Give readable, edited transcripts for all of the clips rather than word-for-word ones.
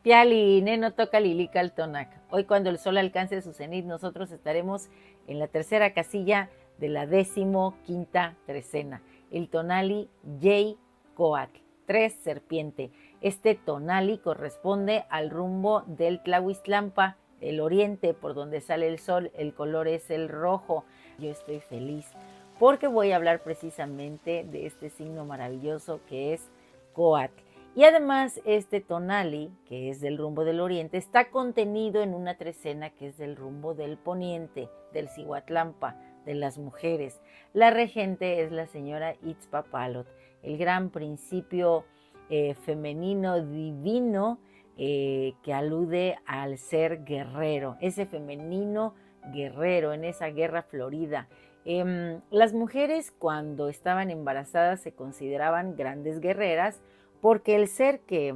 Piali, Neno toca Lilical Tonac. Hoy cuando el sol alcance su cenit, nosotros estaremos en la tercera casilla de la 15ª trecena, el tonali Yei Coatl, 3 serpiente. Este tonali corresponde al rumbo del Tlahuiztlampa, el oriente, por donde sale el sol, el color es el rojo. Yo estoy feliz porque voy a hablar precisamente de este signo maravilloso que es Coatl. Y además este tonali, que es del rumbo del oriente, está contenido en una trecena que es del rumbo del poniente, del Cihuatlampa, de las mujeres. La regente es la señora Itzpapalot, el gran principio femenino divino que alude al ser guerrero, ese femenino guerrero en esa guerra florida. Las mujeres cuando estaban embarazadas se consideraban grandes guerreras, porque el ser que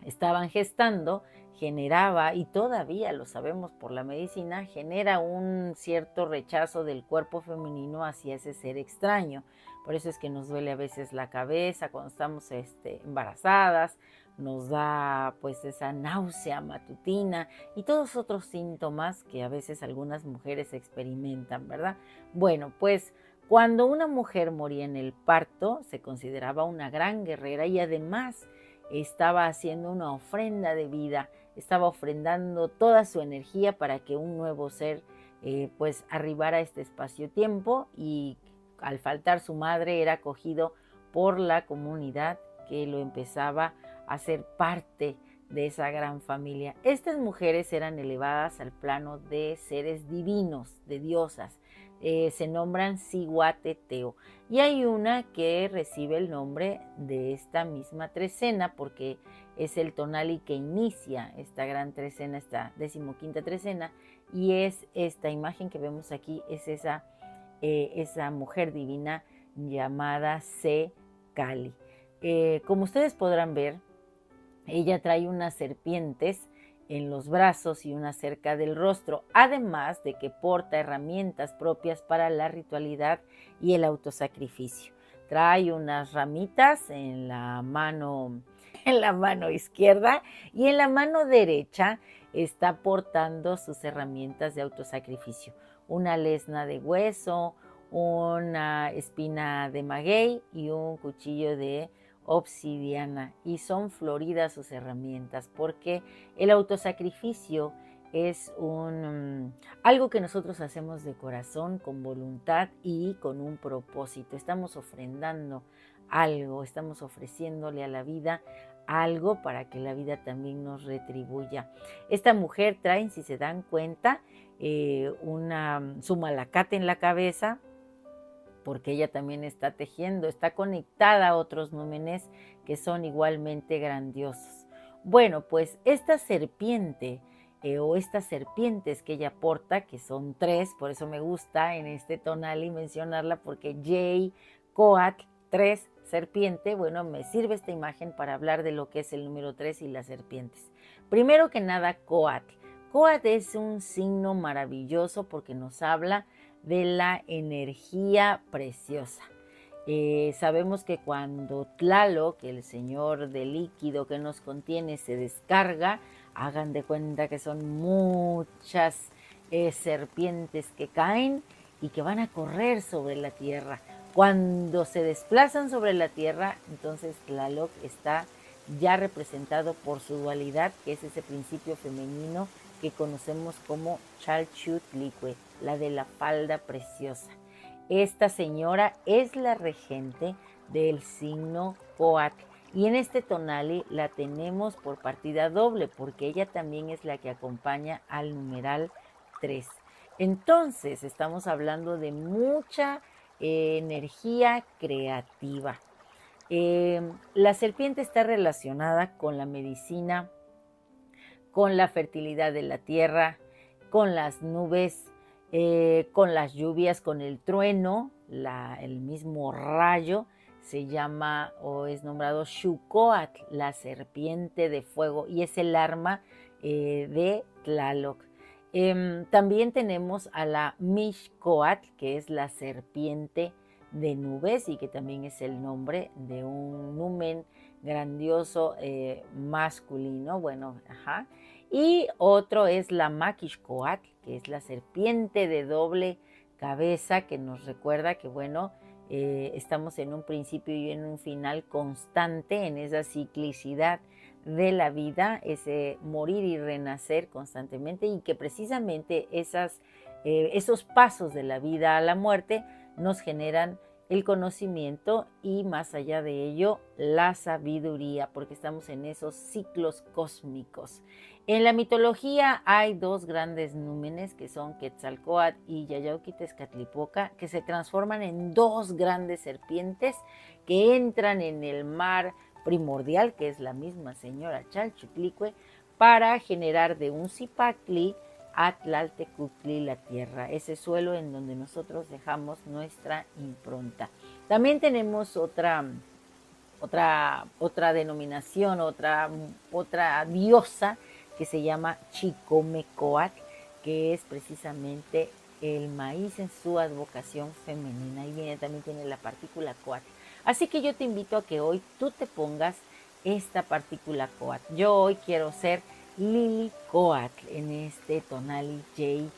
estaban gestando generaba, y todavía lo sabemos por la medicina, genera un cierto rechazo del cuerpo femenino hacia ese ser extraño. Por eso es que nos duele a veces la cabeza cuando estamos embarazadas, nos da pues esa náusea matutina y todos otros síntomas que a veces algunas mujeres experimentan, ¿verdad? Bueno, pues cuando una mujer moría en el parto, se consideraba una gran guerrera y además estaba haciendo una ofrenda de vida, estaba ofrendando toda su energía para que un nuevo ser pues arribara a este espacio-tiempo, y al faltar su madre era acogido por la comunidad que lo empezaba a ser parte de esa gran familia. Estas mujeres eran elevadas al plano de seres divinos, de diosas. Se nombran Cihuateteo. Y hay una que recibe el nombre de esta misma trecena porque es el tonali que inicia esta gran trecena, esta 15ª trecena, y es esta imagen que vemos aquí, es esa mujer divina llamada Se Kali. Como ustedes podrán ver, ella trae unas serpientes en los brazos y una cerca del rostro, además de que porta herramientas propias para la ritualidad y el autosacrificio. Trae unas ramitas en la mano izquierda, y en la mano derecha está portando sus herramientas de autosacrificio. Una lesna de hueso, una espina de maguey y un cuchillo de obsidiana, y son floridas sus herramientas porque el autosacrificio es algo que nosotros hacemos de corazón, con voluntad y con un propósito. Estamos ofrendando algo, estamos ofreciéndole a la vida algo para que la vida también nos retribuya. Esta mujer trae, si se dan cuenta, su malacate en la cabeza, porque ella también está tejiendo, está conectada a otros númenes que son igualmente grandiosos. Bueno, pues esta serpiente o estas serpientes que ella porta, que son 3, por eso me gusta en este tonali mencionarla, porque Yei, Coatl, 3, serpiente, bueno, me sirve esta imagen para hablar de lo que es el número 3 y las serpientes. Primero que nada, Coatl. Coatl es un signo maravilloso porque nos habla de la energía preciosa. Sabemos que cuando Tlaloc, el señor del líquido que nos contiene, se descarga, hagan de cuenta que son muchas serpientes que caen y que van a correr sobre la tierra. Cuando se desplazan sobre la tierra, entonces Tlaloc está ya representado por su dualidad, que es ese principio femenino que conocemos como Chalchutlicue, la de la falda preciosa. Esta señora es la regente del signo Coatl, y en este tonali la tenemos por partida doble porque ella también es la que acompaña al numeral 3. Entonces estamos hablando de mucha energía creativa. La serpiente está relacionada con la medicina, con la fertilidad de la tierra, con las nubes, con las lluvias, con el trueno, el mismo rayo se llama o es nombrado Xucoatl, la serpiente de fuego, y es el arma de Tlaloc. También tenemos a la Mixcoatl, que es la serpiente de nubes y que también es el nombre de un numen grandioso masculino, bueno, ajá. Y otro es la Maquixcoatl, que es la serpiente de doble cabeza, que nos recuerda que, bueno, estamos en un principio y en un final constante, en esa ciclicidad de la vida, ese morir y renacer constantemente, y que precisamente esos pasos de la vida a la muerte nos generan el conocimiento y, más allá de ello, la sabiduría, porque estamos en esos ciclos cósmicos. En la mitología hay dos grandes númenes, que son Quetzalcóatl y Yayauquitezcatlipoca, que se transforman en dos grandes serpientes que entran en el mar primordial, que es la misma señora Chalchutlicue, para generar de un cipactli Atlaltecutli, la tierra, ese suelo en donde nosotros dejamos nuestra impronta. También tenemos otra denominación, otra diosa que se llama Chicomecoatl, que es precisamente el maíz en su advocación femenina. Y también tiene la partícula coatl. Así que yo te invito a que hoy tú te pongas esta partícula coatl. Yo hoy quiero ser Lili Coatl en este Tonali J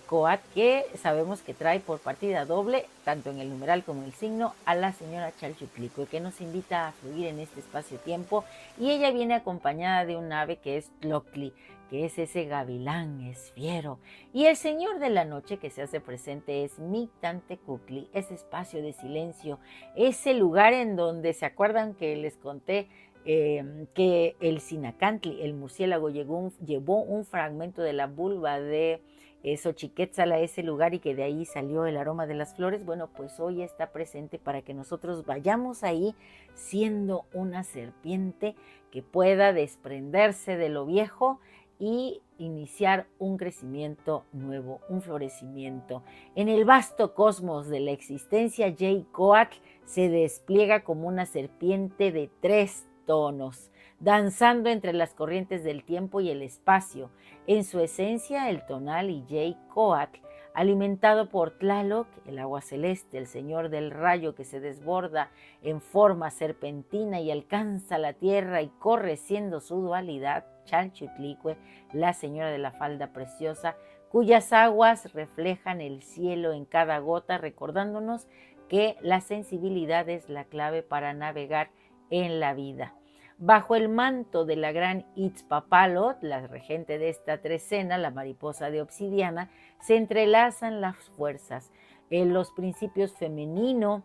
Coatl, que sabemos que trae por partida doble, tanto en el numeral como en el signo, a la señora Chalchutlicue, que nos invita a fluir en este espacio-tiempo, y ella viene acompañada de un ave que es Tloctli, que es ese gavilán, es fiero, y el señor de la noche que se hace presente es Mictlantecuhtli, ese espacio de silencio, ese lugar en donde, ¿se acuerdan que les conté que el Sinacantli, el murciélago, llevó un fragmento de la vulva de Xochiquétzal a ese lugar y que de ahí salió el aroma de las flores? Bueno, pues hoy está presente para que nosotros vayamos ahí siendo una serpiente que pueda desprenderse de lo viejo y iniciar un crecimiento nuevo, un florecimiento. En el vasto cosmos de la existencia, Jaycoatl se despliega como una serpiente de 3 tonos, danzando entre las corrientes del tiempo y el espacio. En su esencia, el tonal Jaycoatl, alimentado por Tlaloc, el agua celeste, el señor del rayo que se desborda en forma serpentina y alcanza la tierra y corre siendo su dualidad, Chalchutlicue, la señora de la falda preciosa, cuyas aguas reflejan el cielo en cada gota, recordándonos que la sensibilidad es la clave para navegar en la vida. Bajo el manto de la gran Itzpapalot, la regente de esta trecena, la mariposa de obsidiana, se entrelazan las fuerzas, los principios femenino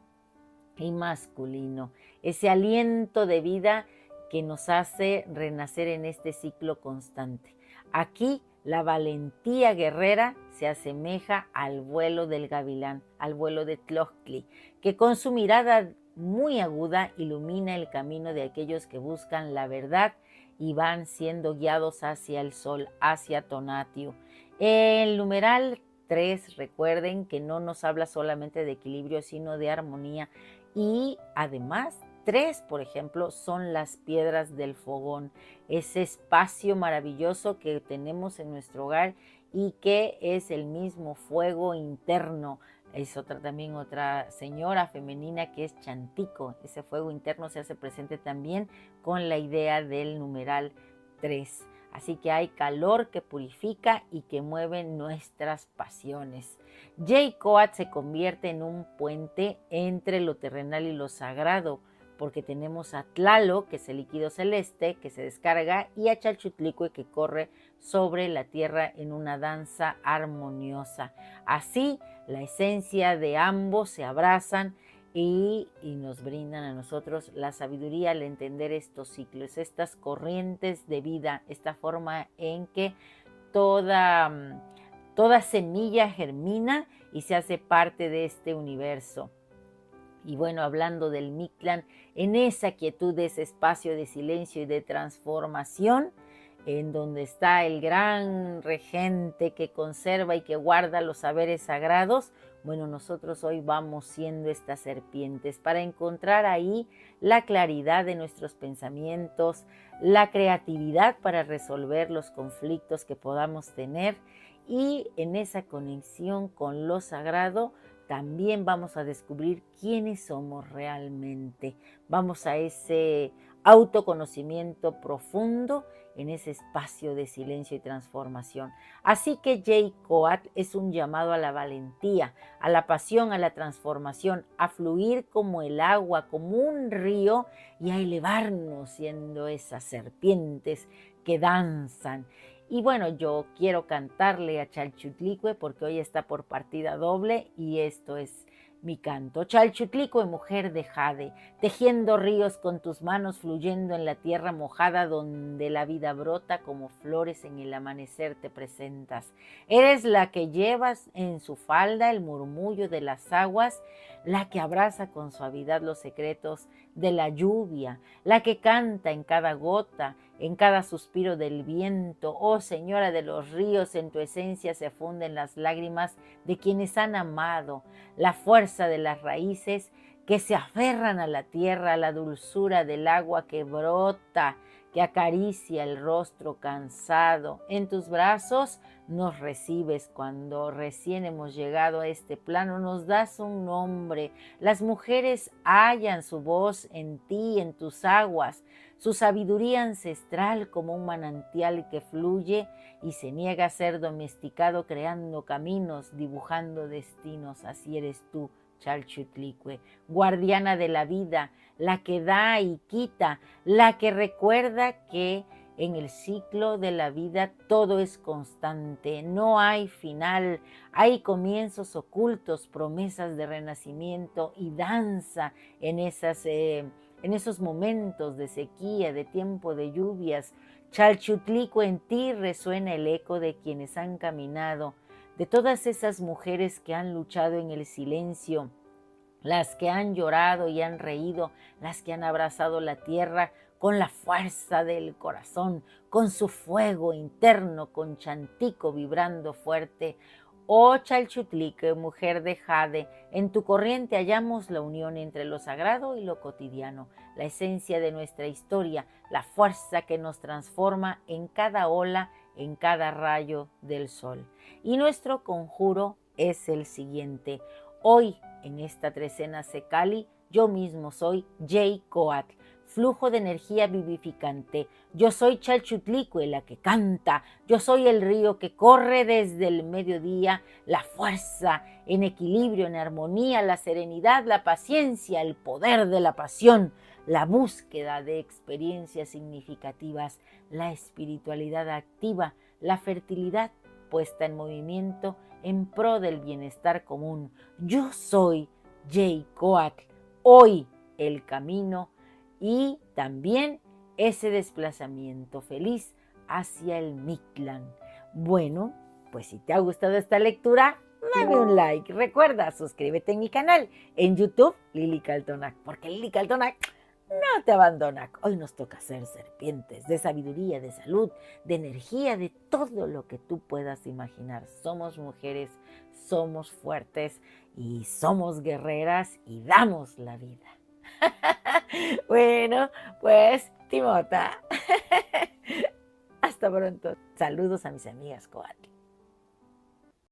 y masculino, ese aliento de vida que nos hace renacer en este ciclo constante. Aquí la valentía guerrera se asemeja al vuelo del gavilán, al vuelo de Tloctli, que con su mirada muy aguda ilumina el camino de aquellos que buscan la verdad y van siendo guiados hacia el sol, hacia Tonatiuh. El numeral 3, recuerden que no nos habla solamente de equilibrio, sino de armonía. Y además, 3, por ejemplo, son las piedras del fogón, ese espacio maravilloso que tenemos en nuestro hogar y que es el mismo fuego interno. Es también otra señora femenina que es Chantico. Ese fuego interno se hace presente también con la idea del numeral 3. Así que hay calor que purifica y que mueve nuestras pasiones. Jaycoatl se convierte en un puente entre lo terrenal y lo sagrado, porque tenemos a Tlaloc, que es el líquido celeste, que se descarga, y a Chalchutlicue, que corre sobre la tierra en una danza armoniosa. Así, la esencia de ambos se abrazan y nos brindan a nosotros la sabiduría al entender estos ciclos, estas corrientes de vida, esta forma en que toda semilla germina y se hace parte de este universo. Y bueno, hablando del Mictlán, en esa quietud, de ese espacio de silencio y de transformación, en donde está el gran regente que conserva y que guarda los saberes sagrados, bueno, nosotros hoy vamos siendo estas serpientes para encontrar ahí la claridad de nuestros pensamientos, la creatividad para resolver los conflictos que podamos tener, y en esa conexión con lo sagrado también vamos a descubrir quiénes somos realmente. Vamos a ese autoconocimiento profundo en ese espacio de silencio y transformación. Así que Jay-Coatl es un llamado a la valentía, a la pasión, a la transformación, a fluir como el agua, como un río y a elevarnos siendo esas serpientes que danzan. Y bueno, yo quiero cantarle a Chalchutlicue porque hoy está por partida doble y esto es mi canto. Chalchutlicue, mujer de jade, tejiendo ríos con tus manos, fluyendo en la tierra mojada donde la vida brota como flores en el amanecer te presentas. Eres la que llevas en su falda el murmullo de las aguas, la que abraza con suavidad los secretos de la lluvia, la que canta en cada gota, en cada suspiro del viento. Oh Señora de los ríos, en tu esencia se funden las lágrimas de quienes han amado, la fuerza de las raíces que se aferran a la tierra, la dulzura del agua que brota, que acaricia el rostro cansado. En tus brazos nos recibes cuando recién hemos llegado a este plano, nos das un nombre. Las mujeres hallan su voz en ti, en tus aguas, su sabiduría ancestral como un manantial que fluye y se niega a ser domesticado, creando caminos, dibujando destinos. Así eres tú, Chalchutlicue, guardiana de la vida, la que da y quita, la que recuerda que en el ciclo de la vida todo es constante, no hay final, hay comienzos ocultos, promesas de renacimiento y danza en esos momentos de sequía, de tiempo de lluvias. Chalchutlicue, en ti resuena el eco de quienes han caminado, de todas esas mujeres que han luchado en el silencio, las que han llorado y han reído, las que han abrazado la tierra con la fuerza del corazón, con su fuego interno, con chantico vibrando fuerte. Oh Chalchutlicue, mujer de jade, en tu corriente hallamos la unión entre lo sagrado y lo cotidiano, la esencia de nuestra historia, la fuerza que nos transforma en cada ola, en cada rayo del sol. Y nuestro conjuro es el siguiente. Hoy, en esta trecena Secali, yo mismo soy Jay-Coatl, flujo de energía vivificante. Yo soy Chalchutlicue, la que canta. Yo soy el río que corre desde el mediodía, la fuerza en equilibrio, en armonía, la serenidad, la paciencia, el poder de la pasión, la búsqueda de experiencias significativas, la espiritualidad activa, la fertilidad puesta en movimiento en pro del bienestar común. Yo soy Jay-Coatl, hoy el camino y también ese desplazamiento feliz hacia el Mictlán. Bueno, pues si te ha gustado esta lectura, dame un like. Recuerda, suscríbete en mi canal en YouTube, Lili Caltonac, porque Lili Caltonac no te abandona. Hoy nos toca ser serpientes de sabiduría, de salud, de energía, de todo lo que tú puedas imaginar. Somos mujeres, somos fuertes y somos guerreras y damos la vida. Bueno, pues Timota. Hasta pronto. Saludos a mis amigas Coatl.